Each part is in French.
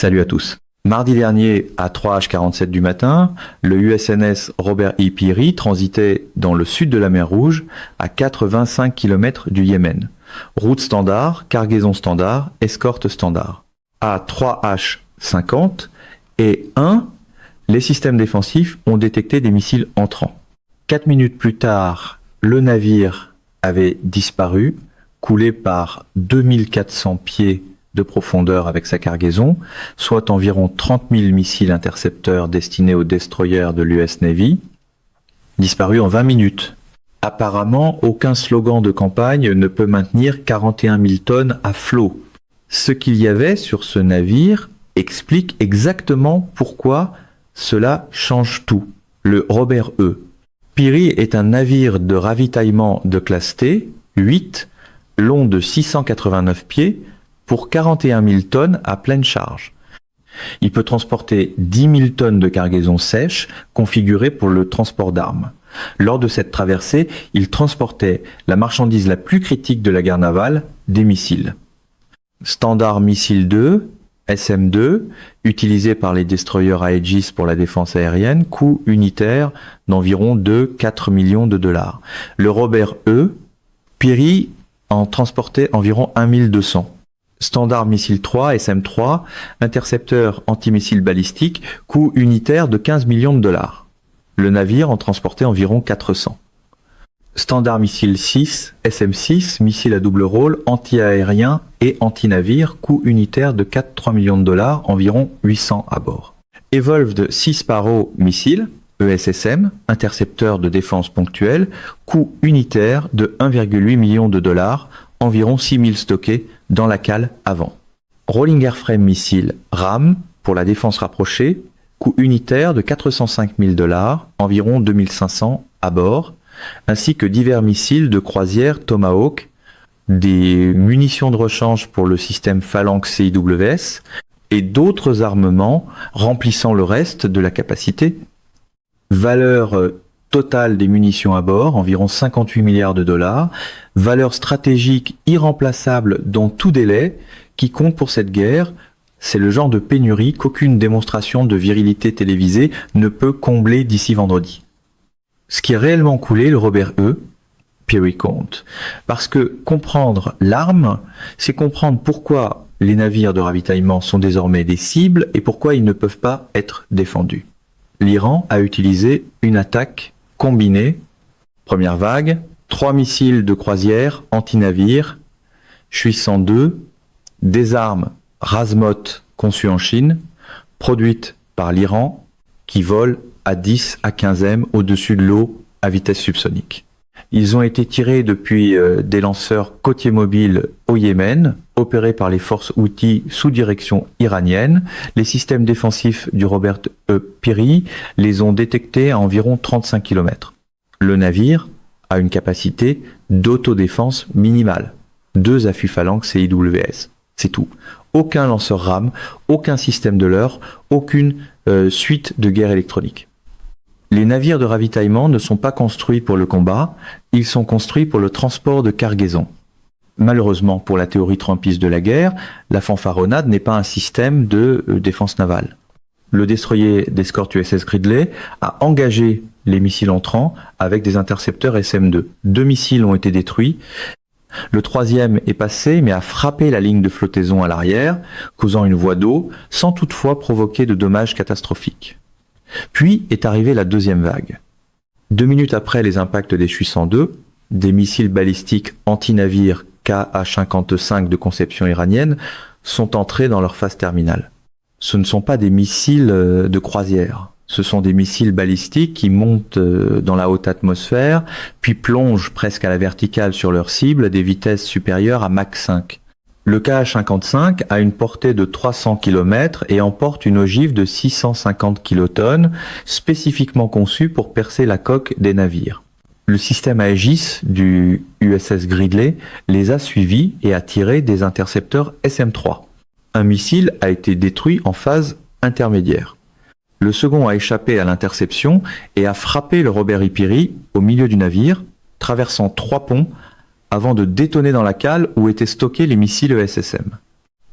Salut à tous. Mardi dernier, à 3h47 du matin, le USNS Robert E. Peary transitait dans le sud de la mer Rouge, à 85 km du Yémen. Route standard, cargaison standard, escorte standard. À 3H50 et 1, les systèmes défensifs ont détecté des missiles entrants. 4 minutes plus tard, le navire avait disparu, coulé par 2400 pieds de profondeur avec sa cargaison, soit environ 30 000 missiles intercepteurs destinés aux destroyers de l'US Navy, disparu en 20 minutes. Apparemment, aucun slogan de campagne ne peut maintenir 41 000 tonnes à flot. Ce qu'il y avait sur ce navire explique exactement pourquoi cela change tout. Le Robert E. Peary est un navire de ravitaillement de classe T, 8, long de 689 pieds, pour 41 000 tonnes à pleine charge. Il peut transporter 10 000 tonnes de cargaison sèche configurée pour le transport d'armes. Lors de cette traversée, il transportait la marchandise la plus critique de la guerre navale, des missiles. Standard Missile 2, SM-2, utilisé par les destroyers Aegis pour la défense aérienne, coût unitaire d'environ 2-4 millions de dollars. Le Robert E. Peary en transportait environ 1200. Standard Missile 3, SM-3, intercepteur antimissile balistique, coût unitaire de 15 millions de dollars. Le navire en transportait environ 400. Standard Missile 6, SM-6, missile à double rôle, anti-aérien et anti-navire, coût unitaire de 4-3 millions de dollars, environ 800 à bord. Evolved Sea Sparrow missile, ESSM, intercepteur de défense ponctuelle, coût unitaire de 1,8 million de dollars, environ 6000 stockés dans la cale avant. Rolling Airframe Missile RAM pour la défense rapprochée, coût unitaire de 405 000 dollars, environ 2500 à bord, ainsi que divers missiles de croisière Tomahawk, des munitions de rechange pour le système Phalanx CIWS et d'autres armements remplissant le reste de la capacité. Valeur totale des munitions à bord, environ 58 milliards de dollars, valeur stratégique irremplaçable dans tout délai, qui compte pour cette guerre. C'est le genre de pénurie qu'aucune démonstration de virilité télévisée ne peut combler d'ici vendredi. Ce qui est réellement coulé, le Robert E. Peary compte. Parce que comprendre l'arme, c'est comprendre pourquoi les navires de ravitaillement sont désormais des cibles et pourquoi ils ne peuvent pas être défendus. L'Iran a utilisé une attaque combinée, première vague, 3 missiles de croisière anti-navire, Shui 102, des armes Razmot conçues en Chine, produites par l'Iran, qui volent à 10 à 15 m au-dessus de l'eau à vitesse subsonique. Ils ont été tirés depuis des lanceurs côtiers mobiles au Yémen, opérés par les forces Houthis sous direction iranienne. Les systèmes défensifs du Robert E. Peary les ont détectés à environ 35 km. Le navire a une capacité d'autodéfense minimale. 2 affûts phalanx et IWS. C'est tout. Aucun lanceur RAM, aucun système de leurre, aucune suite de guerre électronique. Les navires de ravitaillement ne sont pas construits pour le combat, ils sont construits pour le transport de cargaison. Malheureusement, pour la théorie trumpiste de la guerre, la fanfaronnade n'est pas un système de défense navale. Le destroyer d'escorte USS Gridley a engagé les missiles entrants avec des intercepteurs SM-2. 2 missiles ont été détruits. Le troisième est passé mais a frappé la ligne de flottaison à l'arrière, causant une voie d'eau, sans toutefois provoquer de dommages catastrophiques. Puis est arrivée la deuxième vague. 2 minutes après les impacts des Shui 102, des missiles balistiques anti-navires KH-55 de conception iranienne sont entrés dans leur phase terminale. Ce ne sont pas des missiles de croisière, ce sont des missiles balistiques qui montent dans la haute atmosphère, puis plongent presque à la verticale sur leur cible à des vitesses supérieures à Mach 5. Le KH-55 a une portée de 300 km et emporte une ogive de 650 kilotonnes, spécifiquement conçue pour percer la coque des navires. Le système Aegis du USS Gridley les a suivis et a tiré des intercepteurs SM-3. Un missile a été détruit en phase intermédiaire. Le second a échappé à l'interception et a frappé le Robert E. Peary au milieu du navire, traversant 3 ponts avant de détonner dans la cale où étaient stockés les missiles ESSM.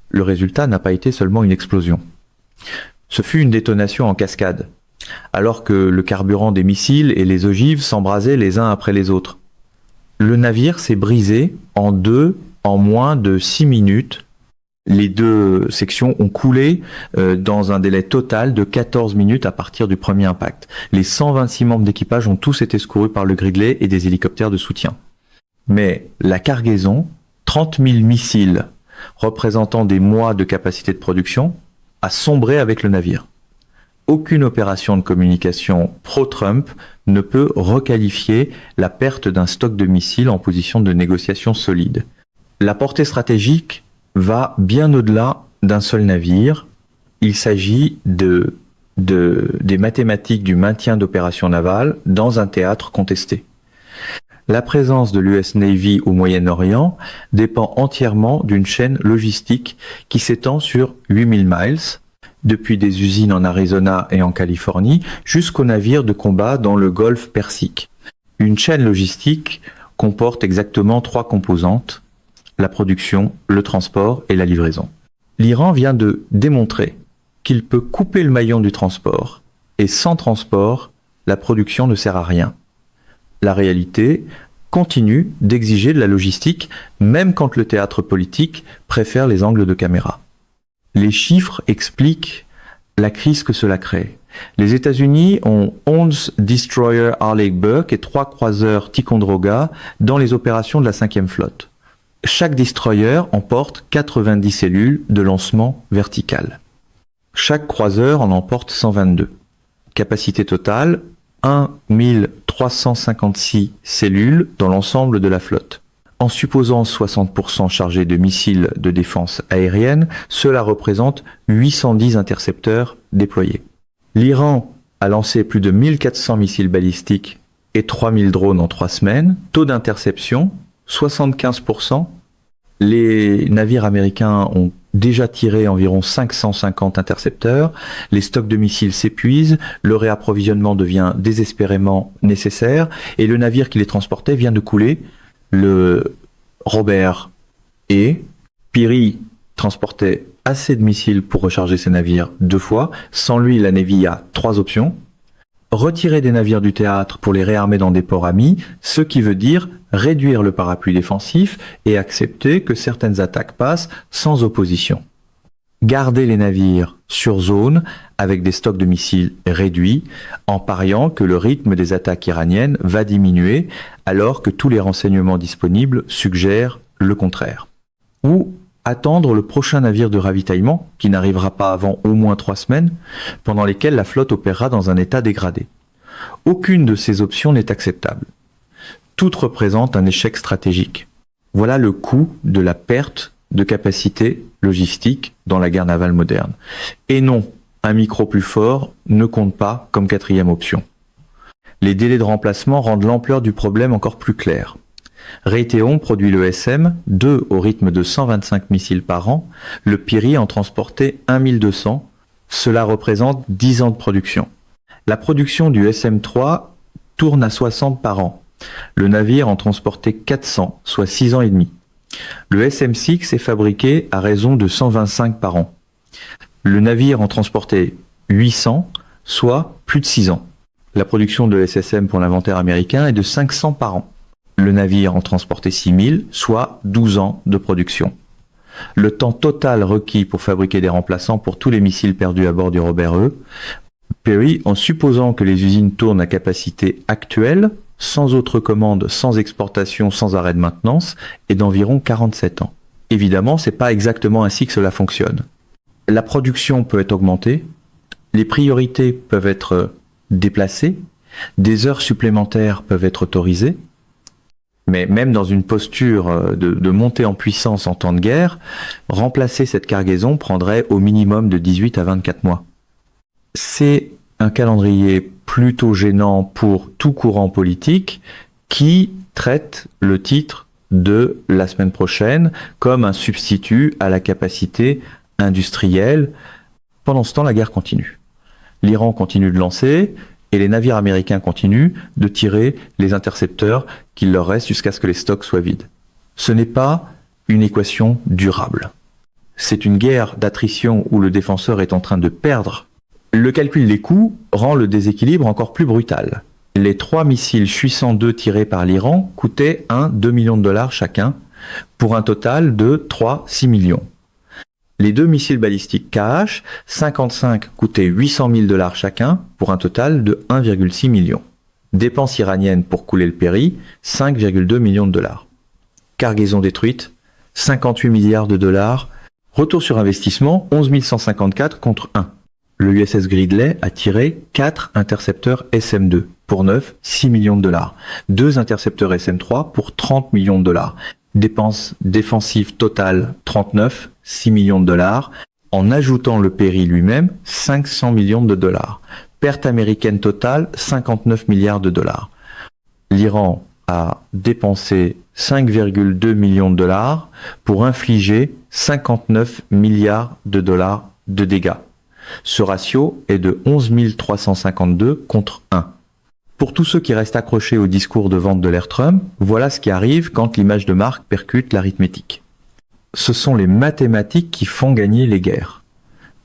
Le résultat n'a pas été seulement une explosion. Ce fut une détonation en cascade, alors que le carburant des missiles et les ogives s'embrasaient les uns après les autres. Le navire s'est brisé en deux en moins de 6 minutes. Les deux sections ont coulé dans un délai total de 14 minutes à partir du premier impact. Les 126 membres d'équipage ont tous été secourus par le Gridley et des hélicoptères de soutien. Mais la cargaison, 30 000 missiles représentant des mois de capacité de production, a sombré avec le navire. Aucune opération de communication pro-Trump ne peut requalifier la perte d'un stock de missiles en position de négociation solide. La portée stratégique va bien au-delà d'un seul navire. Il s'agit des mathématiques du maintien d'opérations navales dans un théâtre contesté. La présence de l'US Navy au Moyen-Orient dépend entièrement d'une chaîne logistique qui s'étend sur 8000 miles, depuis des usines en Arizona et en Californie jusqu'aux navires de combat dans le golfe Persique. Une chaîne logistique comporte exactement 3 composantes: la production, le transport et la livraison. L'Iran vient de démontrer qu'il peut couper le maillon du transport, et sans transport, la production ne sert à rien. La réalité continue d'exiger de la logistique, même quand le théâtre politique préfère les angles de caméra. Les chiffres expliquent la crise que cela crée. Les États-Unis ont 11 destroyers Harley-Buck et 3 croiseurs Ticonderoga dans les opérations de la 5e flotte. Chaque destroyer emporte 90 cellules de lancement vertical. Chaque croiseur en emporte 122. Capacité totale, 1356 cellules dans l'ensemble de la flotte. En supposant 60% chargés de missiles de défense aérienne, cela représente 810 intercepteurs déployés. L'Iran a lancé plus de 1400 missiles balistiques et 3000 drones en 3 semaines. Taux d'interception, 75%. Les navires américains ont déjà tiré environ 550 intercepteurs. Les stocks de missiles s'épuisent, le réapprovisionnement devient désespérément nécessaire et le navire qui les transportait vient de couler. Le Robert E. Peary transportait assez de missiles pour recharger ses navires 2 fois. Sans lui, la Navy a 3 options. Retirer des navires du théâtre pour les réarmer dans des ports amis, ce qui veut dire réduire le parapluie défensif et accepter que certaines attaques passent sans opposition. Garder les navires sur zone avec des stocks de missiles réduits, en pariant que le rythme des attaques iraniennes va diminuer alors que tous les renseignements disponibles suggèrent le contraire. Ou attendre le prochain navire de ravitaillement, qui n'arrivera pas avant au moins 3 semaines, pendant lesquelles la flotte opérera dans un état dégradé. Aucune de ces options n'est acceptable. Toutes représentent un échec stratégique. Voilà le coût de la perte de capacité logistique dans la guerre navale moderne. Et non, un micro plus fort ne compte pas comme 4e option. Les délais de remplacement rendent l'ampleur du problème encore plus claire. Raytheon produit le SM-2 au rythme de 125 missiles par an, le Peary en transportait 1200, cela représente 10 ans de production. La production du SM-3 tourne à 60 par an. Le navire en transportait 400, soit 6 ans et demi. Le SM-6 est fabriqué à raison de 125 par an. Le navire en transportait 800, soit plus de 6 ans. La production de SSM pour l'inventaire américain est de 500 par an. Le navire en transportait 6000, soit 12 ans de production. Le temps total requis pour fabriquer des remplaçants pour tous les missiles perdus à bord du Robert E. Peary, en supposant que les usines tournent à capacité actuelle, sans autre commande, sans exportation, sans arrêt de maintenance, est d'environ 47 ans. Évidemment, c'est pas exactement ainsi que cela fonctionne. La production peut être augmentée, les priorités peuvent être déplacées, des heures supplémentaires peuvent être autorisées, mais même dans une posture de montée en puissance en temps de guerre, remplacer cette cargaison prendrait au minimum de 18 à 24 mois. C'est un calendrier plutôt gênant pour tout courant politique qui traite le titre de la semaine prochaine comme un substitut à la capacité industrielle. Pendant ce temps, la guerre continue. L'Iran continue de lancer et les navires américains continuent de tirer les intercepteurs qu'il leur reste jusqu'à ce que les stocks soient vides. Ce n'est pas une équation durable. c'est une guerre d'attrition où le défenseur est en train de perdre. Le calcul des coûts rend le déséquilibre encore plus brutal. Les 3 missiles Shui-102 tirés par l'Iran coûtaient 2 millions de dollars chacun, pour un total de 3-6 millions. Les 2 missiles balistiques Kh, 55 coûtaient 800 000 dollars chacun, pour un total de 1,6 million. Dépenses iraniennes pour couler le Peri, 5,2 millions de dollars. Cargaison détruite, 58 milliards de dollars. Retour sur investissement, 11 154 contre 1. Le USS Gridley a tiré 4 intercepteurs SM-2 pour 6 millions de dollars. 2 intercepteurs SM-3 pour 30 millions de dollars. Dépenses défensives totales 39, 6 millions de dollars. En ajoutant le Peri lui-même, 500 millions de dollars. Perte américaine totale, 59 milliards de dollars. L'Iran a dépensé 5,2 millions de dollars pour infliger 59 milliards de dollars de dégâts. Ce ratio est de 11 352 contre 1. Pour tous ceux qui restent accrochés au discours de vente de l'ère Trump, voilà ce qui arrive quand l'image de marque percute l'arithmétique. Ce sont les mathématiques qui font gagner les guerres.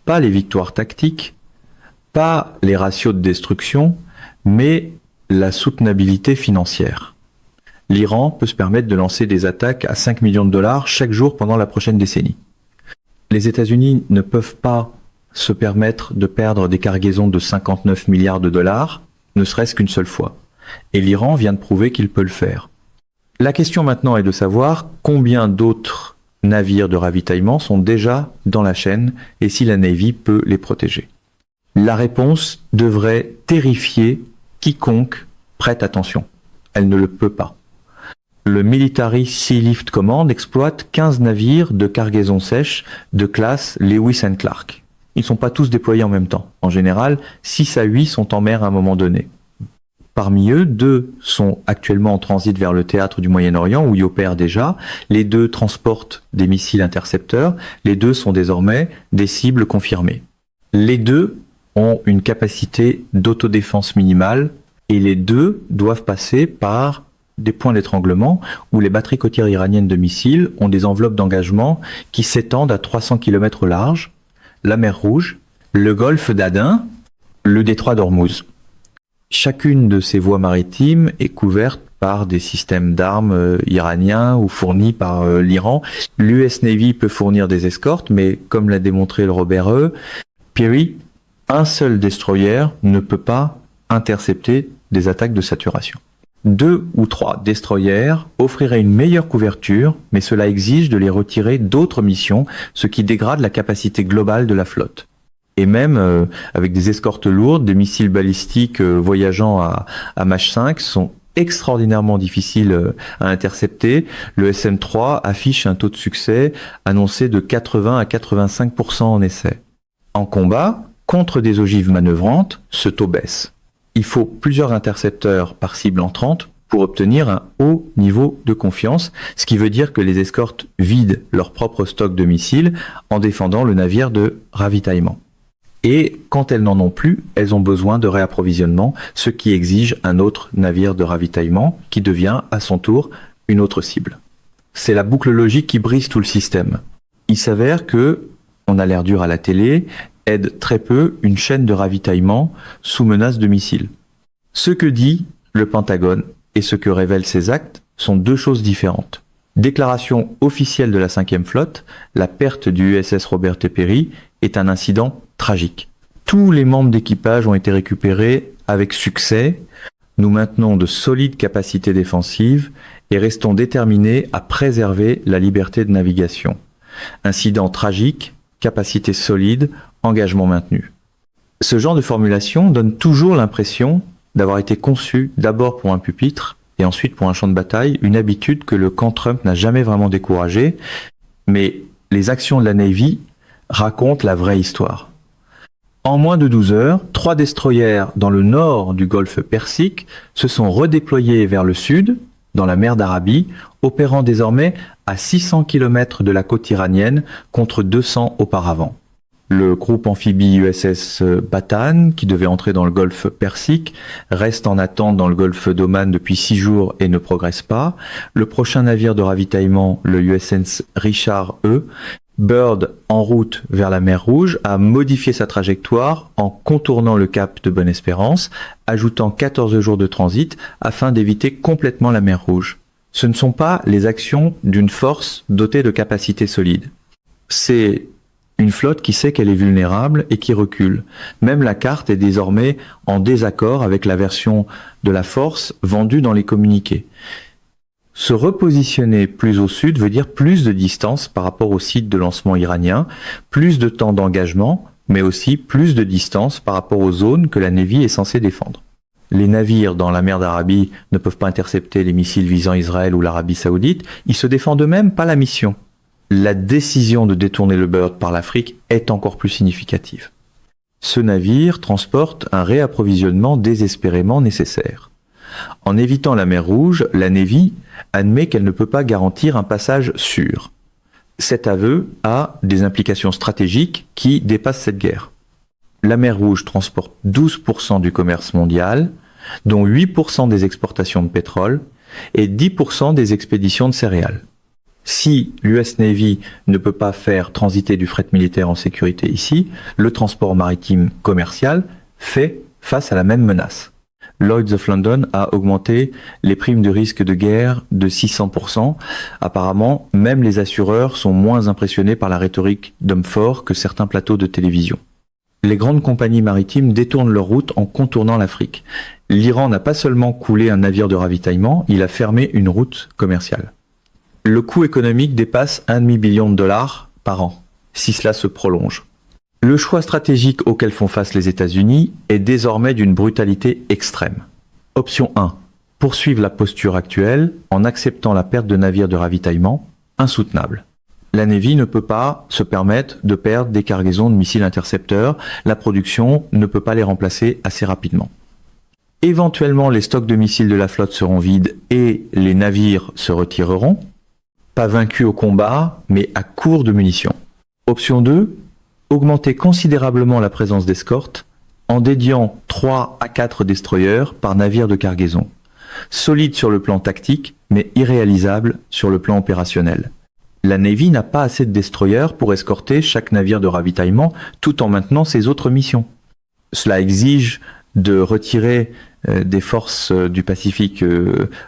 Pas les victoires tactiques, pas les ratios de destruction, mais la soutenabilité financière. L'Iran peut se permettre de lancer des attaques à 5 millions de dollars chaque jour pendant la prochaine décennie. Les États-Unis ne peuvent pas se permettre de perdre des cargaisons de 59 milliards de dollars, ne serait-ce qu'une seule fois. Et l'Iran vient de prouver qu'il peut le faire. La question maintenant est de savoir combien d'autres navires de ravitaillement sont déjà dans la chaîne et si la Navy peut les protéger. La réponse devrait terrifier quiconque prête attention. Elle ne le peut pas. Le Military Sea Lift Command exploite 15 navires de cargaison sèche de classe Lewis and Clark. Ils ne sont pas tous déployés en même temps. En général, 6 à 8 sont en mer à un moment donné. Parmi eux, 2 sont actuellement en transit vers le théâtre du Moyen-Orient où ils opèrent déjà. Les 2 transportent des missiles intercepteurs. Les 2 sont désormais des cibles confirmées. Les 2 ont une capacité d'autodéfense minimale et les 2 doivent passer par des points d'étranglement où les batteries côtières iraniennes de missiles ont des enveloppes d'engagement qui s'étendent à 300 km au large, la mer Rouge, le golfe d'Aden, le détroit d'Ormuz. Chacune de ces voies maritimes est couverte par des systèmes d'armes iraniens ou fournis par l'Iran. L'US Navy peut fournir des escortes, mais comme l'a démontré le Robert E, Peary, un seul destroyer ne peut pas intercepter des attaques de saturation. 2 ou 3 destroyers offriraient une meilleure couverture, mais cela exige de les retirer d'autres missions, ce qui dégrade la capacité globale de la flotte. Et même avec des escortes lourdes, des missiles balistiques voyageant à Mach 5 sont extraordinairement difficiles à intercepter. Le SM-3 affiche un taux de succès annoncé de 80 à 85% en essai. En combat, contre des ogives manœuvrantes, ce taux baisse. Il faut plusieurs intercepteurs par cible entrante pour obtenir un haut niveau de confiance, ce qui veut dire que les escortes vident leur propre stock de missiles en défendant le navire de ravitaillement. Et quand elles n'en ont plus, elles ont besoin de réapprovisionnement, ce qui exige un autre navire de ravitaillement qui devient à son tour une autre cible. C'est la boucle logique qui brise tout le système. Il s'avère que, on a l'air dur à la télé, aide très peu une chaîne de ravitaillement sous menace de missiles. Ce que dit le Pentagone et ce que révèlent ces actes sont 2 choses différentes. Déclaration officielle de la 5e flotte, la perte du USS Robert E. Peary est un incident tragique. Tous les membres d'équipage ont été récupérés avec succès. Nous maintenons de solides capacités défensives et restons déterminés à préserver la liberté de navigation. Incident tragique, capacité solide, engagement maintenu. Ce genre de formulation donne toujours l'impression d'avoir été conçu d'abord pour un pupitre et ensuite pour un champ de bataille, une habitude que le camp Trump n'a jamais vraiment découragée, mais les actions de la Navy racontent la vraie histoire. En moins de 12 heures, 3 destroyers dans le nord du golfe Persique se sont redéployés vers le sud, dans la mer d'Arabie, opérant désormais à 600 km de la côte iranienne contre 200 auparavant. Le groupe amphibie USS Batan, qui devait entrer dans le golfe Persique, reste en attente dans le golfe d'Oman depuis 6 jours et ne progresse pas. Le prochain navire de ravitaillement, le USS Richard E, Byrd, en route vers la mer Rouge, a modifié sa trajectoire en contournant le cap de Bonne-Espérance, ajoutant 14 jours de transit afin d'éviter complètement la mer Rouge. Ce ne sont pas les actions d'une force dotée de capacités solides. C'est une flotte qui sait qu'elle est vulnérable et qui recule. Même la carte est désormais en désaccord avec la version de la force vendue dans les communiqués. Se repositionner plus au sud veut dire plus de distance par rapport au site de lancement iranien, plus de temps d'engagement, mais aussi plus de distance par rapport aux zones que la Navy est censée défendre. Les navires dans la mer d'Arabie ne peuvent pas intercepter les missiles visant Israël ou l'Arabie Saoudite, ils se défendent eux-mêmes, pas la mission. La décision de détourner le Byrd par l'Afrique est encore plus significative. Ce navire transporte un réapprovisionnement désespérément nécessaire. En évitant la mer Rouge, la Navy admet qu'elle ne peut pas garantir un passage sûr. Cet aveu a des implications stratégiques qui dépassent cette guerre. La mer Rouge transporte 12% du commerce mondial, dont 8% des exportations de pétrole et 10% des expéditions de céréales. Si l'US Navy ne peut pas faire transiter du fret militaire en sécurité ici, le transport maritime commercial fait face à la même menace. Lloyd's of London a augmenté les primes de risque de guerre de 600%. Apparemment, même les assureurs sont moins impressionnés par la rhétorique d'hommes forts que certains plateaux de télévision. Les grandes compagnies maritimes détournent leur route en contournant l'Afrique. L'Iran n'a pas seulement coulé un navire de ravitaillement, il a fermé une route commerciale. Le coût économique dépasse $1,5 billion par an, si cela se prolonge. Le choix stratégique auquel font face les États-Unis est désormais d'une brutalité extrême. Option 1. Poursuivre la posture actuelle en acceptant la perte de navires de ravitaillement, insoutenable. La Navy ne peut pas se permettre de perdre des cargaisons de missiles intercepteurs, la production ne peut pas les remplacer assez rapidement. Éventuellement, les stocks de missiles de la flotte seront vides et les navires se retireront, pas vaincus au combat, mais à court de munitions. Option 2. Augmenter considérablement la présence d'escorte en dédiant 3 à 4 destroyers par navire de cargaison. Solide sur le plan tactique, mais irréalisable sur le plan opérationnel. La Navy n'a pas assez de destroyers pour escorter chaque navire de ravitaillement tout en maintenant ses autres missions. Cela exige de retirer des forces du Pacifique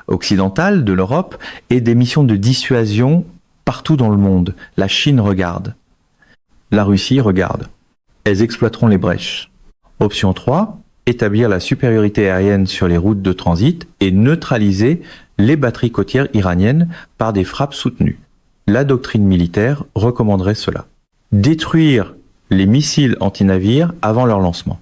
occidental, de l'Europe, et des missions de dissuasion partout dans le monde. La Chine regarde. La Russie regarde. Elles exploiteront les brèches. Option 3, établir la supériorité aérienne sur les routes de transit et neutraliser les batteries côtières iraniennes par des frappes soutenues. La doctrine militaire recommanderait cela. Détruire les missiles anti-navires avant leur lancement.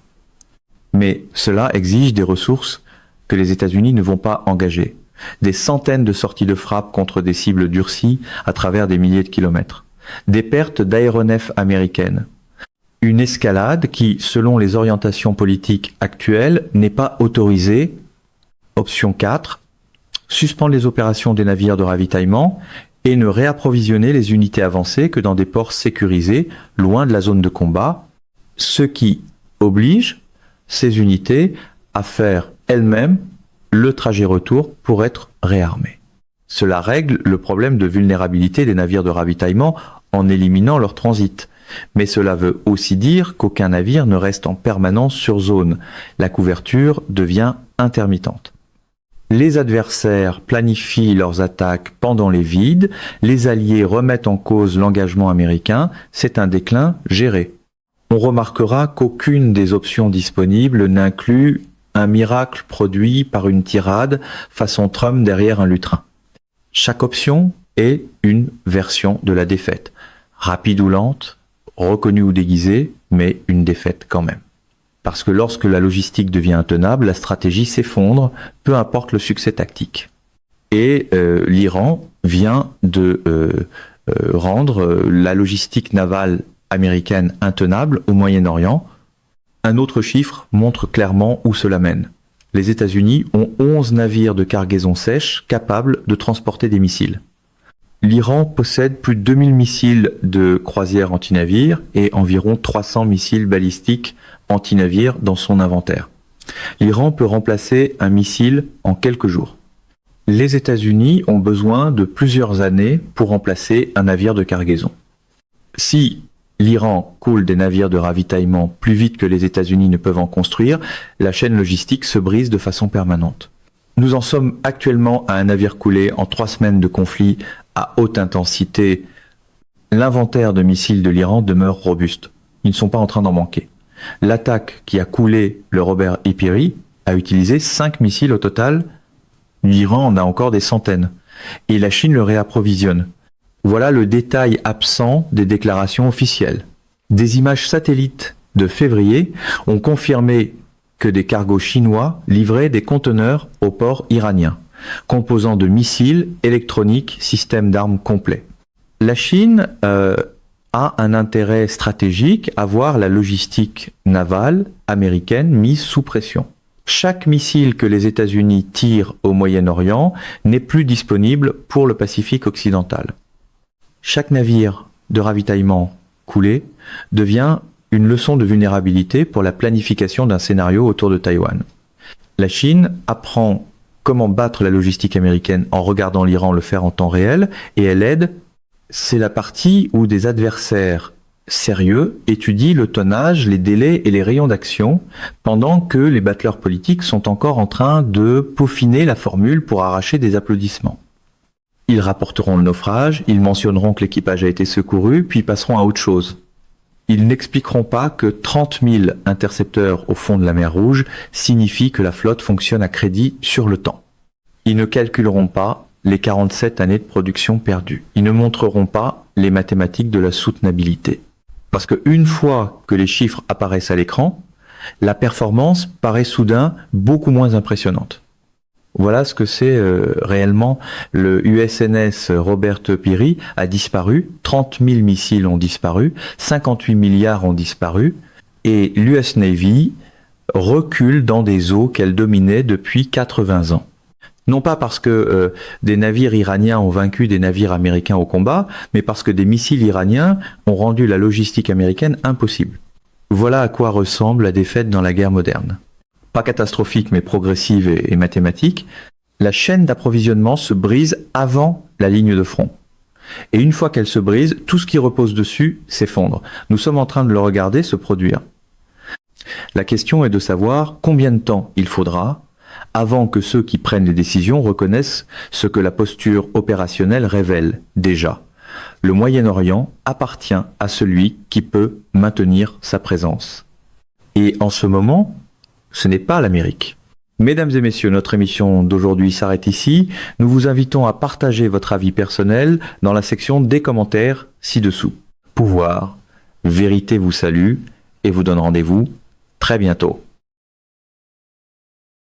Mais cela exige des ressources que les États-Unis ne vont pas engager. Des centaines de sorties de frappe contre des cibles durcies à travers des milliers de kilomètres. Des pertes d'aéronefs américaines. Une escalade qui, selon les orientations politiques actuelles, n'est pas autorisée. Option 4. Suspendre les opérations des navires de ravitaillement et ne réapprovisionner les unités avancées que dans des ports sécurisés, loin de la zone de combat, ce qui oblige ces unités à faire elles-mêmes le trajet retour pour être réarmées. Cela règle le problème de vulnérabilité des navires de ravitaillement en éliminant leur transit. Mais cela veut aussi dire qu'aucun navire ne reste en permanence sur zone. La couverture devient intermittente. Les adversaires planifient leurs attaques pendant les vides, les alliés remettent en cause l'engagement américain, c'est un déclin géré. On remarquera qu'aucune des options disponibles n'inclut un miracle produit par une tirade façon Trump derrière un lutrin. Chaque option est une version de la défaite. Rapide ou lente, reconnue ou déguisée, mais une défaite quand même. Parce que lorsque la logistique devient intenable, la stratégie s'effondre, peu importe le succès tactique. Et l'Iran vient de rendre la logistique navale américaine intenable au Moyen-Orient. Un autre chiffre montre clairement où cela mène. Les États-Unis ont 11 navires de cargaison sèche capables de transporter des missiles. L'Iran possède plus de 2000 missiles de croisière anti-navires et environ 300 missiles balistiques anti-navires dans son inventaire. L'Iran peut remplacer un missile en quelques jours. Les États-Unis ont besoin de plusieurs années pour remplacer un navire de cargaison. Si l'Iran coule des navires de ravitaillement plus vite que les États-Unis ne peuvent en construire, la chaîne logistique se brise de façon permanente. Nous en sommes actuellement à un navire coulé en 3 semaines de conflit à haute intensité. L'inventaire de missiles de l'Iran demeure robuste. Ils ne sont pas en train d'en manquer. L'attaque qui a coulé le Robert E. Peary a utilisé 5 missiles au total. L'Iran en a encore des centaines. Et la Chine le réapprovisionne. Voilà le détail absent des déclarations officielles. Des images satellites de février ont confirmé que des cargos chinois livraient des conteneurs au port iranien, composant de missiles, électroniques, systèmes d'armes complets. La Chine a un intérêt stratégique à voir la logistique navale américaine mise sous pression. Chaque missile que les États-Unis tirent au Moyen-Orient n'est plus disponible pour le Pacifique occidental. Chaque navire de ravitaillement coulé devient une leçon de vulnérabilité pour la planification d'un scénario autour de Taïwan. La Chine apprend comment battre la logistique américaine en regardant l'Iran le faire en temps réel et elle aide. C'est la partie où des adversaires sérieux étudient le tonnage, les délais et les rayons d'action pendant que les battleurs politiques sont encore en train de peaufiner la formule pour arracher des applaudissements. Ils rapporteront le naufrage, ils mentionneront que l'équipage a été secouru, puis passeront à autre chose. Ils n'expliqueront pas que 30 000 intercepteurs au fond de la mer Rouge signifient que la flotte fonctionne à crédit sur le temps. Ils ne calculeront pas les 47 années de production perdues. Ils ne montreront pas les mathématiques de la soutenabilité. Parce qu'une fois que les chiffres apparaissent à l'écran, la performance paraît soudain beaucoup moins impressionnante. Voilà ce que c'est réellement. Le USNS Robert E. Peary a disparu, 30 000 missiles ont disparu, 58 milliards ont disparu, et l'US Navy recule dans des eaux qu'elle dominait depuis 80 ans. Non pas parce que des navires iraniens ont vaincu des navires américains au combat, mais parce que des missiles iraniens ont rendu la logistique américaine impossible. Voilà à quoi ressemble la défaite dans la guerre moderne. Pas catastrophique mais progressive et mathématique, la chaîne d'approvisionnement se brise avant la ligne de front. Et une fois qu'elle se brise, tout ce qui repose dessus s'effondre. Nous sommes en train de le regarder se produire. La question est de savoir combien de temps il faudra avant que ceux qui prennent les décisions reconnaissent ce que la posture opérationnelle révèle déjà. Le Moyen-Orient appartient à celui qui peut maintenir sa présence. Et en ce moment, ce n'est pas l'Amérique. Mesdames et messieurs, notre émission d'aujourd'hui s'arrête ici. Nous vous invitons à partager votre avis personnel dans la section des commentaires ci-dessous. Pouvoir, vérité vous salue et vous donne rendez-vous très bientôt.